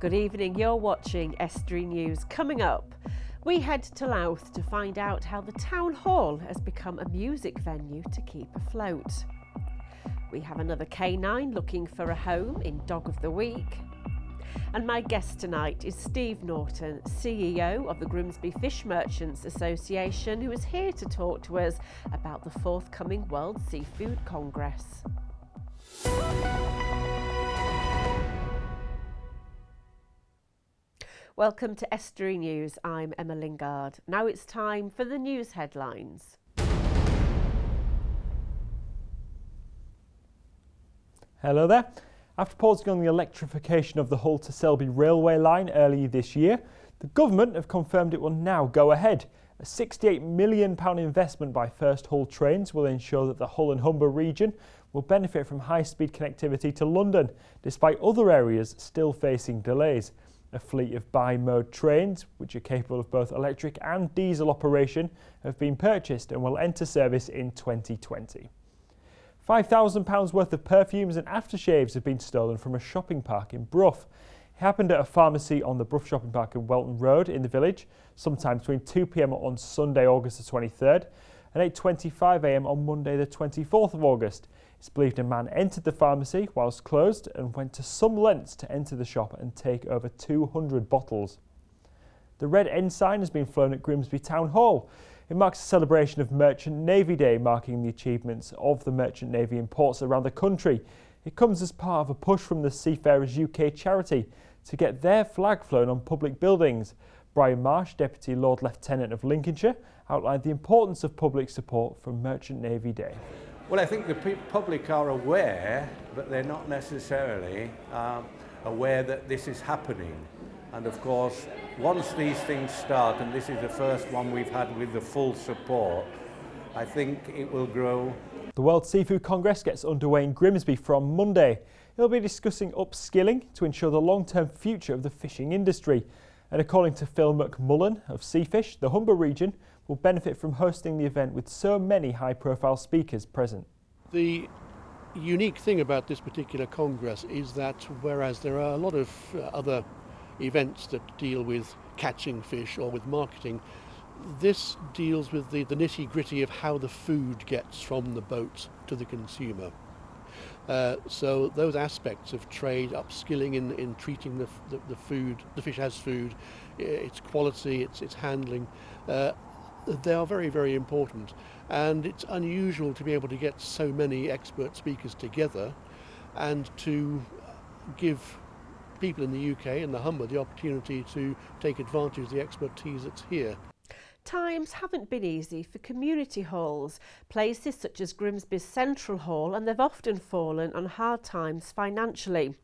Good evening, you're watching Estuary News. Coming up, we head to Louth to find out how the town hall has become a music venue to keep afloat. We have another canine looking for a home in Dog of the Week. And my guest tonight is Steve Norton, CEO of the Grimsby Fish Merchants Association, who is here to talk to us about the forthcoming World Seafood Congress. Welcome to Estuary News. I'm Emma Lingard. Now it's time for the news headlines. Hello there. After pausing on the electrification of the Hull to Selby railway line earlier this year, the government have confirmed it will now go ahead. A £68 million investment by First Hull Trains will ensure that the Hull and Humber region will benefit from high-speed connectivity to London, despite other areas still facing delays. A fleet of bi-mode trains, which are capable of both electric and diesel operation, have been purchased and will enter service in 2020. £5,000 worth of perfumes and aftershaves have been stolen from a shopping park in Brough. It happened at a pharmacy on the Brough Shopping Park in Welton Road in the village, sometime between 2 p.m. on Sunday, August the 23rd, and 8:25 a.m. on Monday the 24th of August. It's believed a man entered the pharmacy whilst closed and went to some lengths to enter the shop and take over 200 bottles. The red ensign has been flown at Grimsby Town Hall. It marks a celebration of Merchant Navy Day, marking the achievements of the Merchant Navy in ports around the country. It comes as part of a push from the Seafarers UK charity to get their flag flown on public buildings. Brian Marsh, Deputy Lord Lieutenant of Lincolnshire, outlined the importance of public support for Merchant Navy Day. Well, I think the public are aware, but they're not necessarily aware that this is happening. And of course, once these things start, and this is the first one we've had with the full support, I think it will grow. The World Seafood Congress gets underway in Grimsby from Monday. It'll be discussing upskilling to ensure the long-term future of the fishing industry. And according to Phil McMullen of Seafish, the Humber region will benefit from hosting the event with so many high-profile speakers present. The unique thing about this particular Congress is that whereas there are a lot of other events that deal with catching fish or with marketing, this deals with the nitty-gritty of how the food gets from the boat to the consumer. So those aspects of trade, upskilling in treating the food, the fish as food, its quality, its handling, they are very, very important. And it's unusual to be able to get so many expert speakers together and to give people in the UK and the Humber the opportunity to take advantage of the expertise that's here. Times haven't been easy for community halls, places such as Grimsby's Central Hall, and they've often fallen on hard times financially.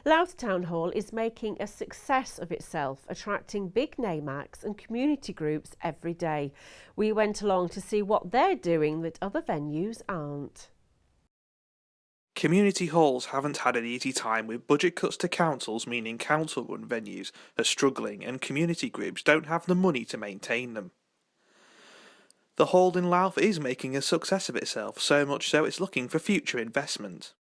Louth Town Hall is making a success of itself, attracting big name acts and community groups every day. We went along to see what they're doing that other venues aren't. Community halls haven't had an easy time, with budget cuts to councils meaning council-run venues are struggling and community groups don't have the money to maintain them. The hall in Louth is making a success of itself, so much so it's looking for future investment.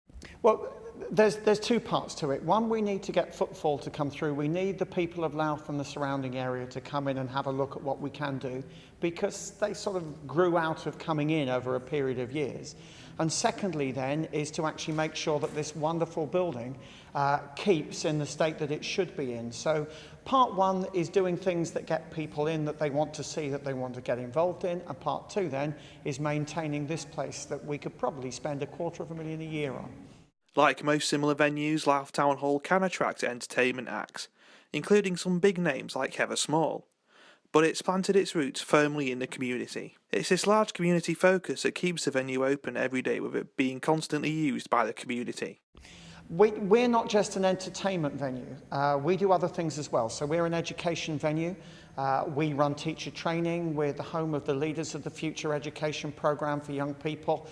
Well, there's two parts to it. One, we need to get footfall to come through. We need the people of Louth and the surrounding area to come in and have a look at what we can do, because they sort of grew out of coming in over a period of years. And secondly then is to actually make sure that this wonderful building keeps in the state that it should be in. So part one is doing things that get people in that they want to see, that they want to get involved in, and part two then is maintaining this place that we could probably spend £250,000 a year on. Like most similar venues, Louth Town Hall can attract entertainment acts, including some big names like Heather Small. But it's planted its roots firmly in the community. It's this large community focus that keeps the venue open every day, with it being constantly used by the community. We're not just an entertainment venue, we do other things as well. So we're an education venue. We run teacher training. We're the home of the Leaders of the Future education program for young people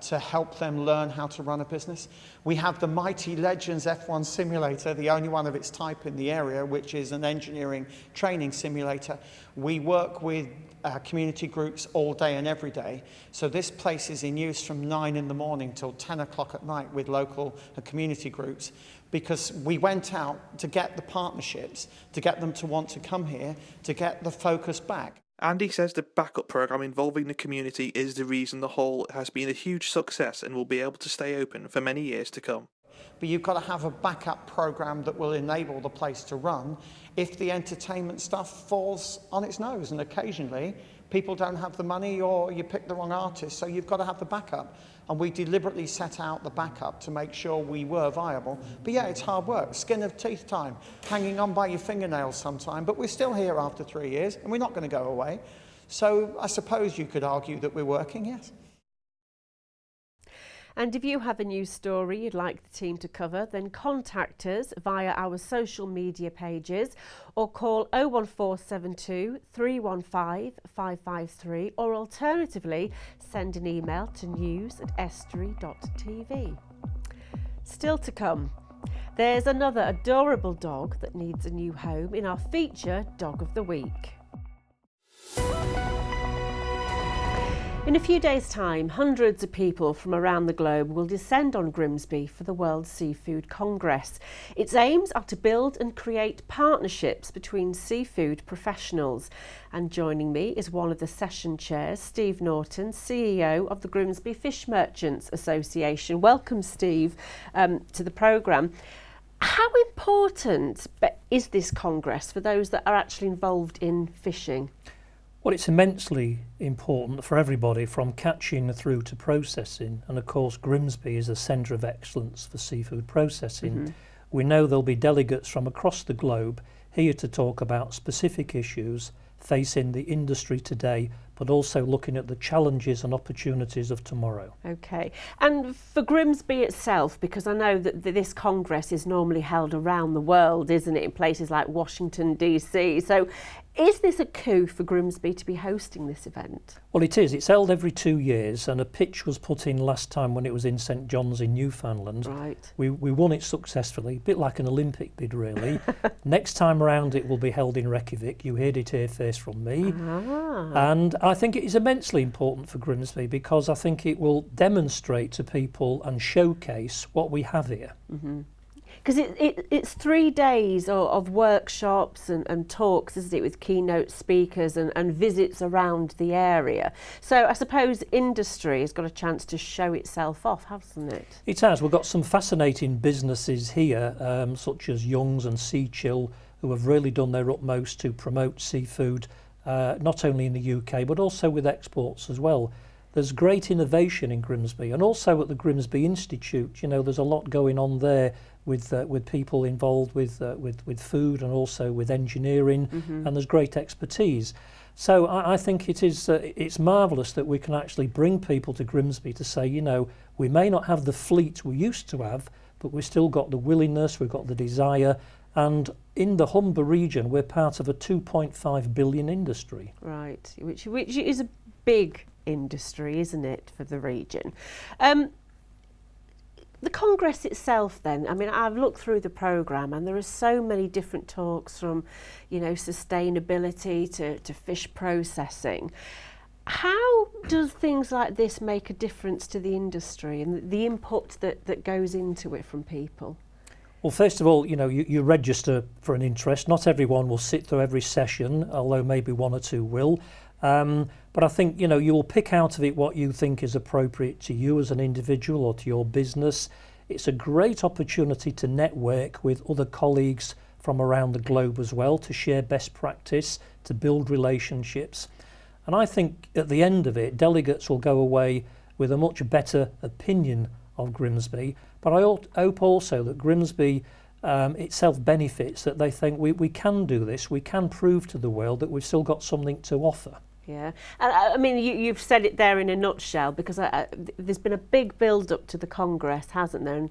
to help them learn how to run a business. We have the Mighty Legends F1 simulator, the only one of its type in the area, which is an engineering training simulator. We work with community groups all day and every day. So this place is in use from 9 in the morning till 10 o'clock at night with local community groups. because we went out to get the partnerships, to get them to want to come here, to get the focus back. Andy says the backup programme involving the community is the reason the hall has been a huge success and will be able to stay open for many years to come. But you've got to have a backup programme that will enable the place to run if the entertainment stuff falls on its nose, and occasionally people don't have the money or you pick the wrong artist, so you've got to have the backup. And we deliberately set out the backup to make sure we were viable. But yeah, it's hard work, skin of teeth time, hanging on by your fingernails sometime, but we're still here after 3 years and we're not going to go away. So I suppose you could argue that we're working, yes. And if you have a news story you'd like the team to cover, then contact us via our social media pages or call 01472 315 553, or alternatively send an email to news@estuary.tv. Still to come, there's another adorable dog that needs a new home in our feature Dog of the Week. In a few days' time, hundreds of people from around the globe will descend on Grimsby for the World Seafood Congress. Its aims are to build and create partnerships between seafood professionals. And joining me is one of the session chairs, Steve Norton, CEO of the Grimsby Fish Merchants Association. Welcome, Steve, to the programme. How important is this congress for those that are actually involved in fishing? Well, it's immensely important for everybody, from catching through to processing. And of course, Grimsby is a centre of excellence for seafood processing. Mm-hmm. We know there'll be delegates from across the globe here to talk about specific issues facing the industry today, but also looking at the challenges and opportunities of tomorrow. Okay. And for Grimsby itself, because I know that this Congress is normally held around the world, isn't it, in places like Washington, DC. So is this a coup for Grimsby to be hosting this event? Well, it is. It's held every 2 years, and a pitch was put in last time when it was in St John's in Newfoundland. Right. We won it successfully, a bit like an Olympic bid, really. Next time around it will be held in Reykjavik. You heard it here first from me. Ah. And I think it is immensely important for Grimsby because I think it will demonstrate to people and showcase what we have here. Mm-hmm. Because it's 3 days of workshops and talks, isn't it, with keynote speakers and visits around the area. So I suppose industry has got a chance to show itself off, hasn't it? It has. We've got some fascinating businesses here, such as Young's and Sea Chill, who have really done their utmost to promote seafood, not only in the UK, but also with exports as well. There's great innovation in Grimsby, and also at the Grimsby Institute. You know, there's a lot going on there with people involved with food and also with engineering, mm-hmm. and there's great expertise. So I think it's marvellous that we can actually bring people to Grimsby to say, you know, we may not have the fleet we used to have, but we've still got the willingness, we've got the desire, and in the Humber region, we're part of a 2.5 billion industry. Right, which is a big industry, isn't it, for the region? The Congress itself then, I mean, I've looked through the programme and there are so many different talks from, you know, sustainability to fish processing. How does things like this make a difference to the industry and the input that goes into it from people? Well, first of all, you know, you register for an interest. Not everyone will sit through every session, although maybe one or two will. But I think, you know, you will pick out of it what you think is appropriate to you as an individual or to your business. It's a great opportunity to network with other colleagues from around the globe as well, to share best practice, to build relationships. And I think at the end of it, delegates will go away with a much better opinion of Grimsby. But I hope also that Grimsby itself benefits, that they think we can do this, we can prove to the world that we've still got something to offer. Yeah, and I mean, you've said it there in a nutshell, because there's been a big build-up to the Congress, hasn't there? And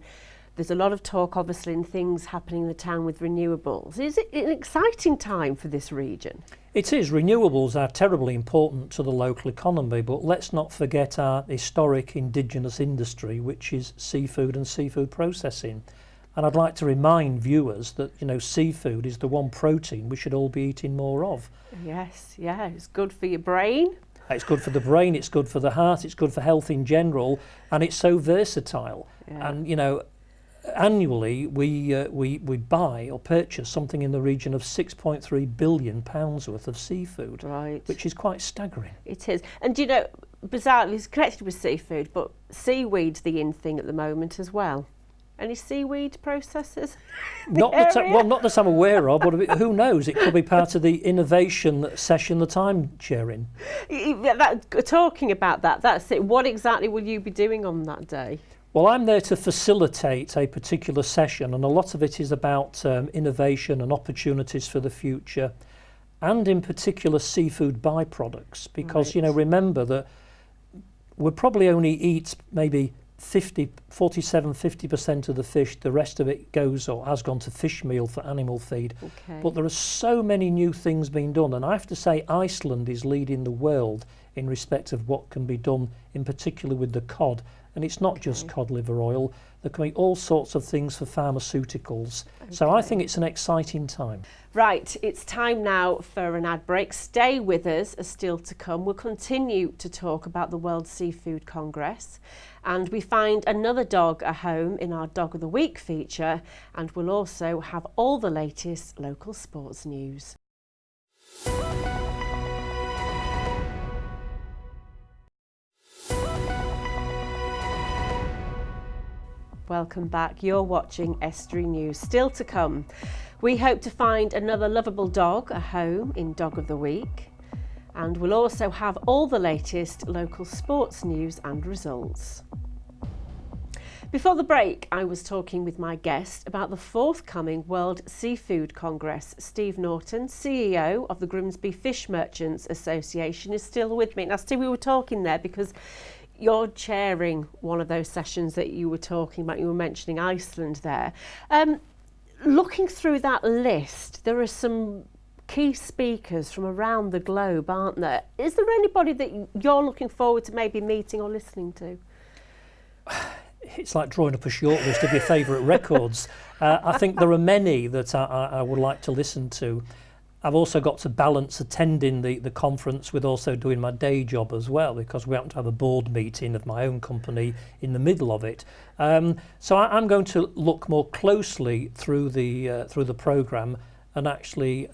there's a lot of talk, obviously, and things happening in the town with renewables. Is it an exciting time for this region? It is. Renewables are terribly important to the local economy, but let's not forget our historic indigenous industry, which is seafood and seafood processing. And I'd like to remind viewers that, you know, seafood is the one protein we should all be eating more of. Yes, yeah, it's good for your brain. It's good for the brain, it's good for the heart, it's good for health in general, and it's so versatile. Yeah. And, you know, annually we buy or purchase something in the region of £6.3 billion worth of seafood, Right. which is quite staggering. It is. And you know, bizarrely, it's connected with seafood, but seaweed's the in thing at the moment as well. Any seaweed processors? Not that I'm aware of, but who knows? It could be part of the innovation session that I'm chairing. Talking about that, that's it. What exactly will you be doing on that day? Well, I'm there to facilitate a particular session, and a lot of it is about innovation and opportunities for the future, and in particular seafood byproducts, because, you know, remember that we probably only eat maybe 50% of the fish. The rest of it goes or has gone to fish meal for animal feed. Okay. But there are so many new things being done, and I have to say Iceland is leading the world in respect of what can be done, in particular with the cod. And it's not just cod liver oil. There can be all sorts of things for pharmaceuticals. So I think it's an exciting time. Right, it's time now for an ad break. Stay with us, as still to come. We'll continue to talk about the World Seafood Congress, and we find another dog a home in our Dog of the Week feature, and we'll also have all the latest local sports news. Welcome back. You're watching Estuary News. Still to come, we hope to find another lovable dog a home in Dog of the Week, and we'll also have all the latest local sports news and results. Before the break, I was talking with my guest about the forthcoming World Seafood Congress. Steve Norton, CEO of the Grimsby Fish Merchants Association, is still with me. Now, Steve, we were talking there because you're chairing one of those sessions that you were talking about. You were mentioning Iceland there. Looking through that list, there are some key speakers from around the globe, aren't there? Is there anybody that you're looking forward to maybe meeting or listening to? It's like drawing up a short list of your favourite records. I think there are many that I would like to listen to. I've also got to balance attending the conference with also doing my day job as well, because we happen to have a board meeting of my own company in the middle of it. So I'm going to look more closely through the programme and actually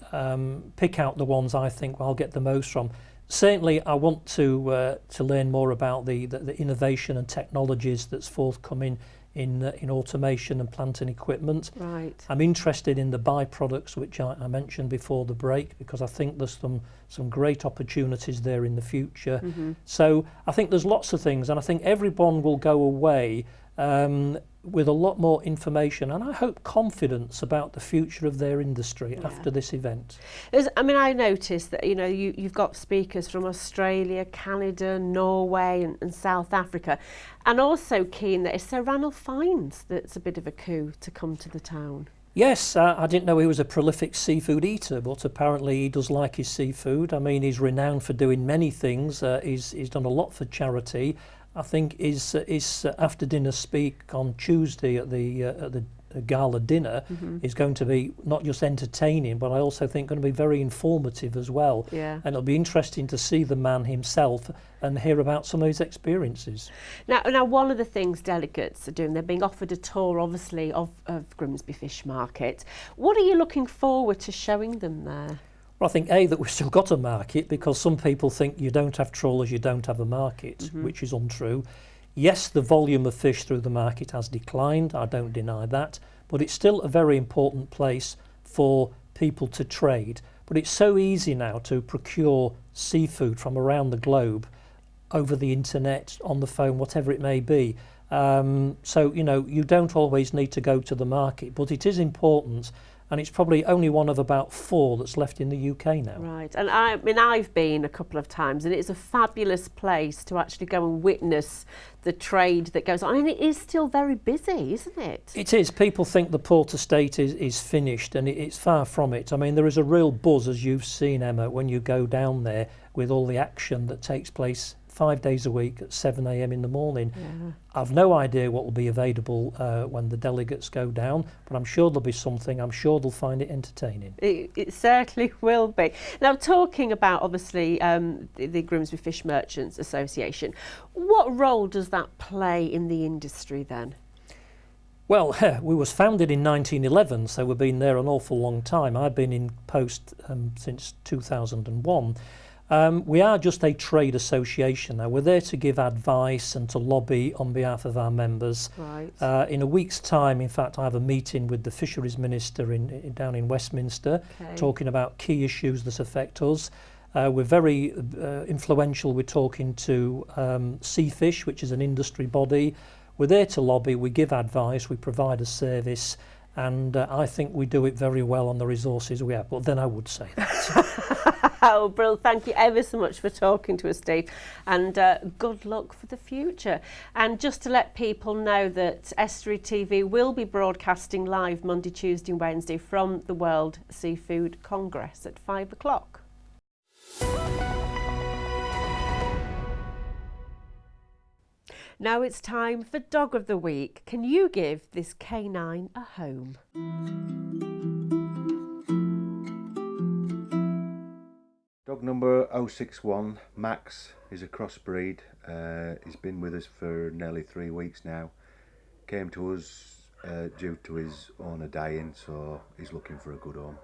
pick out the ones I think I'll get the most from. Certainly, I want to learn more about the innovation and technologies that's forthcoming in automation and plant and equipment. Right. I'm interested in the byproducts, which I mentioned before the break, because I think there's some great opportunities there in the future. Mm-hmm. So I think there's lots of things, and I think everyone will go away with a lot more information and I hope confidence about the future of their industry after this event. I noticed that you've got speakers from Australia, Canada, Norway and South Africa, and also keen that it's Sir Ranulph Fiennes that's a bit of a coup to come to the town. Yes, I didn't know he was a prolific seafood eater, but apparently he does like his seafood. I mean, he's renowned for doing many things. He's done a lot for charity. I think his after dinner speak on Tuesday at the gala dinner is going to be not just entertaining, but I also think going to be very informative as well. Yeah. And it'll be interesting to see the man himself and hear about some of his experiences. Now one of the things delegates are doing, they're being offered a tour, obviously, of Grimsby Fish Market. What are you looking forward to showing them there? Well, I think, that we've still got a market, because some people think you don't have trawlers, you don't have a market, which is untrue. Yes, the volume of fish through the market has declined, I don't deny that, but it's still a very important place for people to trade. But it's so easy now to procure seafood from around the globe over the internet, on the phone, whatever it may be. So, you don't always need to go to the market, but it is important. And it's probably only one of about 4 that's left in the UK now. Right, and I've been a couple of times, and it's a fabulous place to actually go and witness the trade that goes on. And it is still very busy, isn't it? It is. People think the port estate is finished, and it's far from it. I mean, there is a real buzz, as you've seen, Emma, when you go down there with all the action that takes place 5 days a week at 7 a.m. in the morning. Yeah. I've no idea what will be available when the delegates go down, but I'm sure there'll be something. I'm sure they'll find it entertaining. It certainly will be. Now, talking about, obviously, the Grimsby Fish Merchants Association, what role does that play in the industry then? Well, we was founded in 1911, so we've been there an awful long time. I've been in post since 2001. We are just a trade association now. We're there to give advice and to lobby on behalf of our members. Right. In a week's time, in fact, I have a meeting with the Fisheries Minister down in Westminster, talking about key issues that affect us. We're very influential. We're talking to Seafish, which is an industry body. We're there to lobby, we give advice, we provide a service, and I think we do it very well on the resources we have. But then I would say that. Oh, Brill, thank you ever so much for talking to us, Steve, and good luck for the future. And just to let people know that Estuary TV will be broadcasting live Monday, Tuesday and Wednesday from the World Seafood Congress at 5 o'clock. Now it's time for Dog of the Week. Can you give this canine a home? Dog number 061, Max, is a crossbreed. He's been with us for nearly 3 weeks now. Came to us due to his owner dying, so he's looking for a good home.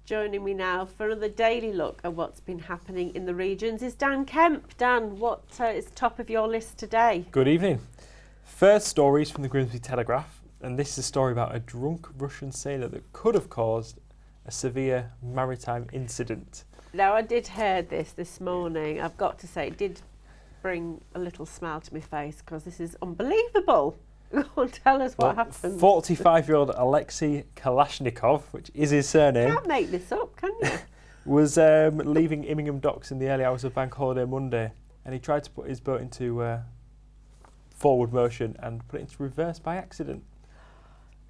Joining me now for another daily look at what's been happening in the regions is Dan Kemp. Dan, what is top of your list today? Good evening. First stories from the Grimsby Telegraph, and this is a story about a drunk Russian sailor that could have caused a severe maritime incident. Now, I did hear this morning. I've got to say, it did bring a little smile to my face because this is unbelievable. Go on, tell us what happened. 45-year-old Alexei Kalashnikov, which is his surname. You can't make this up, can you? Was leaving Immingham docks in the early hours of Bank Holiday Monday, and he tried to put his boat into forward motion and put it into reverse by accident.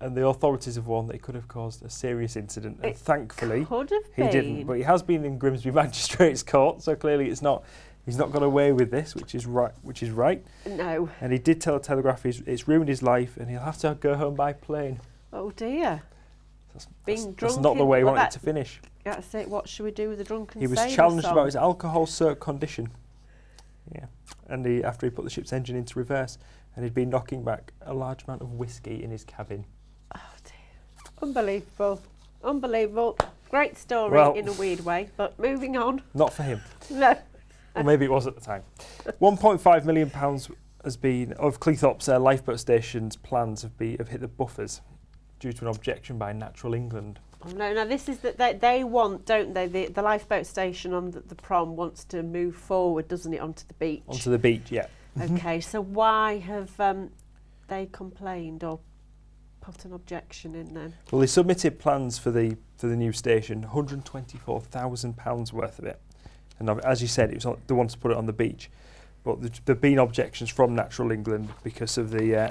And the authorities have warned that it could have caused a serious incident, and thankfully he didn't. But he has been in Grimsby Magistrates Court, so clearly he's not got away with this, which is right. No. And he did tell the Telegraph it's ruined his life, and he'll have to go home by plane. Oh dear. That's not the way he wanted to finish. That's it. What should we do with the drunken He was sailor challenged song? about his alcohol-soaked condition. Yeah, and after he put the ship's engine into reverse, and he'd been knocking back a large amount of whiskey in his cabin. Oh dear. Unbelievable. Unbelievable. Great story in a weird way, but moving on. Not for him. No. Or maybe it was at the time. £1.5 million has been of Cleethorpes lifeboat station's plans have hit the buffers due to an objection by Natural England. Oh, no, now this is that they want, don't they? The lifeboat station on the prom wants to move forward, doesn't it, onto the beach? Onto the beach, yeah. Okay, so why have they complained or put an objection in then? Well, they submitted plans for the new station, £124,000 worth of it. And as you said, they wanted to put it on the beach. But there have been objections from Natural England because of the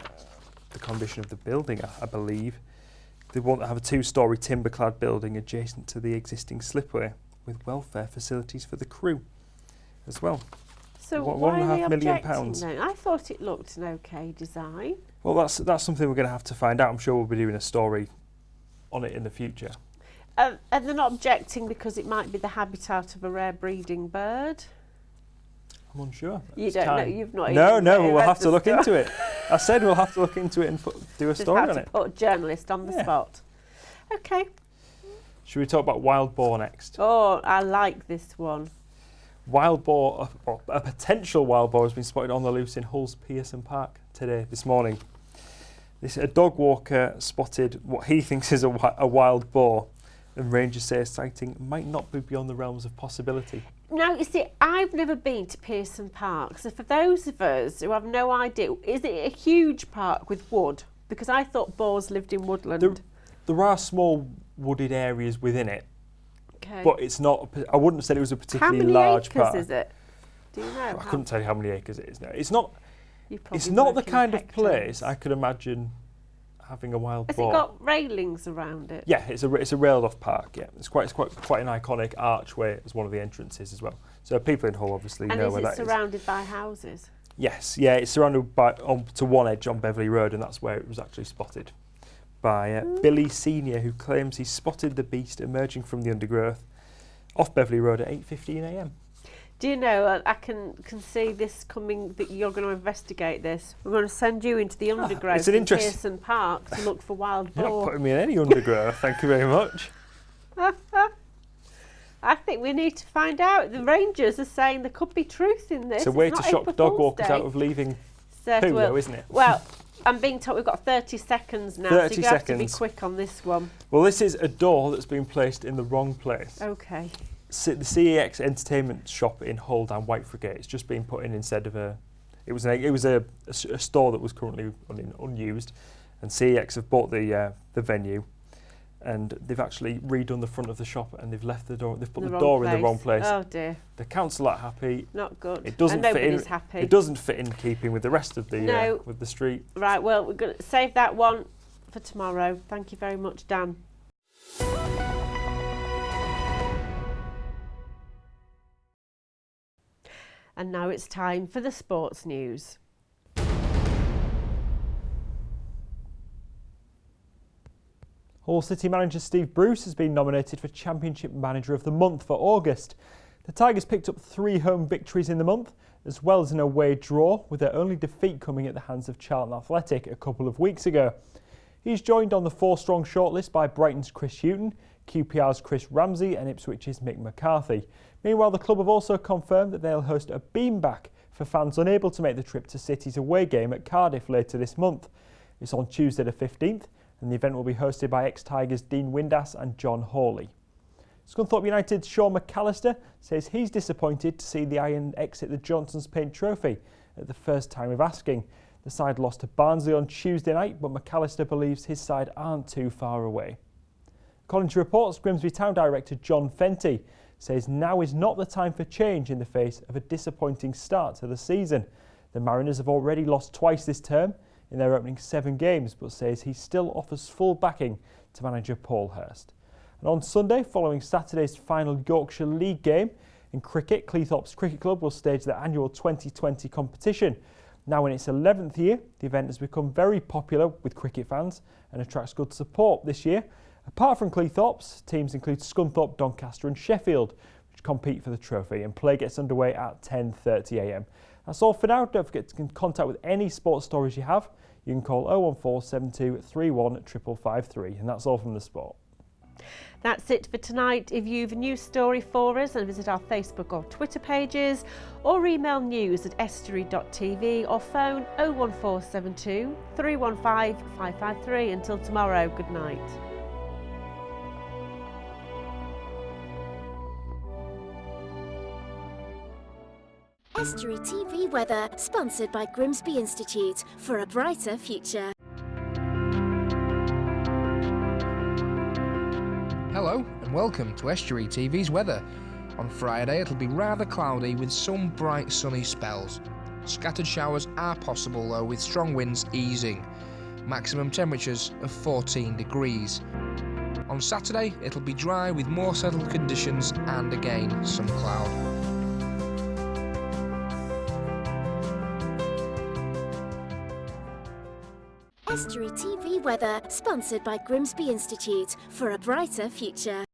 condition of the building, I believe. They want to have a 2-storey timber-clad building adjacent to the existing slipway with welfare facilities for the crew as well. So why are they £1.5 million objecting then? I thought it looked an okay design. Well, that's something we're going to have to find out. I'm sure we'll be doing a story on it in the future. And they're not objecting because it might be the habitat of a rare breeding bird? I'm unsure. You don't know? You've not No, even we'll read have the to look story. into it. I said we'll have to look into it and do a story on it. Put a journalist on the spot. Okay. Should we talk about wild boar next? Oh, I like this one. Wild boar, a potential wild boar, has been spotted on the loose in Hull's Pearson Park this morning. A dog walker spotted what he thinks is a wild boar, and rangers say a sighting might not be beyond the realms of possibility. Now, you see, I've never been to Pearson Park, so for those of us who have no idea, is it a huge park with wood? Because I thought boars lived in woodland. There are small wooded areas within it, okay. But it's not. I wouldn't have said it was a particularly large park. How many acres is it? Do you know? I couldn't tell you how many acres it is now. It's not. It's not the kind of place I could imagine having a wild boar. Has it got railings around it? Yeah, it's a railed off park. Yeah, it's quite an iconic archway as one of the entrances as well. So people in Hull obviously know where that is. And is it surrounded by houses? Yes, yeah, it's surrounded by to one edge on Beverley Road, and that's where it was actually spotted by Billy Senior, who claims he spotted the beast emerging from the undergrowth off Beverley Road at 8:15 a.m. Do you know, I can see this coming, that you're going to investigate this. We're going to send you into the undergrowth it's an in interest- Pearson Park to look for wild You're not boar. putting me in any undergrowth, thank you very much. I think we need to find out. The rangers are saying there could be truth in this. It's a way to not shock April dog Fool's walkers Day. out of leaving So, poo, well, though, isn't it? Well, I'm being told we've got 30 seconds now, 30 so you have to be seconds. quick on this one. Well, this is a door that's been placed in the wrong place. Okay. The CEX Entertainment shop in Hull down Whitefrigate. It's just been put in instead of a. It was a store that was currently unused, and CEX have bought the venue, and they've actually redone the front of the shop, and they've left the door. They've put the door in the wrong place. Oh dear. The council aren't happy. Not good. It doesn't and fit in. nobody's happy. It doesn't fit in keeping with the rest of the No. with the street. Right. Well, we're going to save that one for tomorrow. Thank you very much, Dan. And now it's time for the sports news. Hull City manager Steve Bruce has been nominated for Championship Manager of the Month for August. The Tigers picked up 3 home victories in the month, as well as an away draw, with their only defeat coming at the hands of Charlton Athletic a couple of weeks ago. He's joined on the 4-strong shortlist by Brighton's Chris Hughton, QPR's Chris Ramsey and Ipswich's Mick McCarthy. Meanwhile, the club have also confirmed that they'll host a beanback for fans unable to make the trip to City's away game at Cardiff later this month. It's on Tuesday the 15th, and the event will be hosted by ex-Tigers Dean Windass and John Hawley. Scunthorpe United's Sean McAllister says he's disappointed to see the Iron exit the Johnson's Paint Trophy at the first time of asking. The side lost to Barnsley on Tuesday night, but McAllister believes his side aren't too far away. According to reports, Grimsby Town Director John Fenty says now is not the time for change in the face of a disappointing start to the season. The Mariners have already lost twice this term in their opening 7 games, but says he still offers full backing to manager Paul Hurst. And on Sunday, following Saturday's final Yorkshire League game, in cricket, Cleethorpes Cricket Club will stage their annual 2020 competition. Now in its 11th year, the event has become very popular with cricket fans and attracts good support this year. Apart from Cleethorpes, teams include Scunthorpe, Doncaster and Sheffield, which compete for the trophy, and play gets underway at 10:30 a.m. That's all for now. Don't forget to get in contact with any sports stories you have. You can call 01472 31 553, and that's all from the sport. That's it for tonight. If you've a news story for us, and visit our Facebook or Twitter pages, or email news@estuary.tv, or phone 01472 315 553. Until tomorrow, good night. Estuary TV weather, sponsored by Grimsby Institute for a brighter future. Hello and welcome to Estuary TV's weather. On Friday it'll be rather cloudy with some bright sunny spells. Scattered showers are possible though, with strong winds easing. Maximum temperatures of 14 degrees. On Saturday it'll be dry with more settled conditions and again some cloud. Estuary TV weather, sponsored by Grimsby Institute for a brighter future.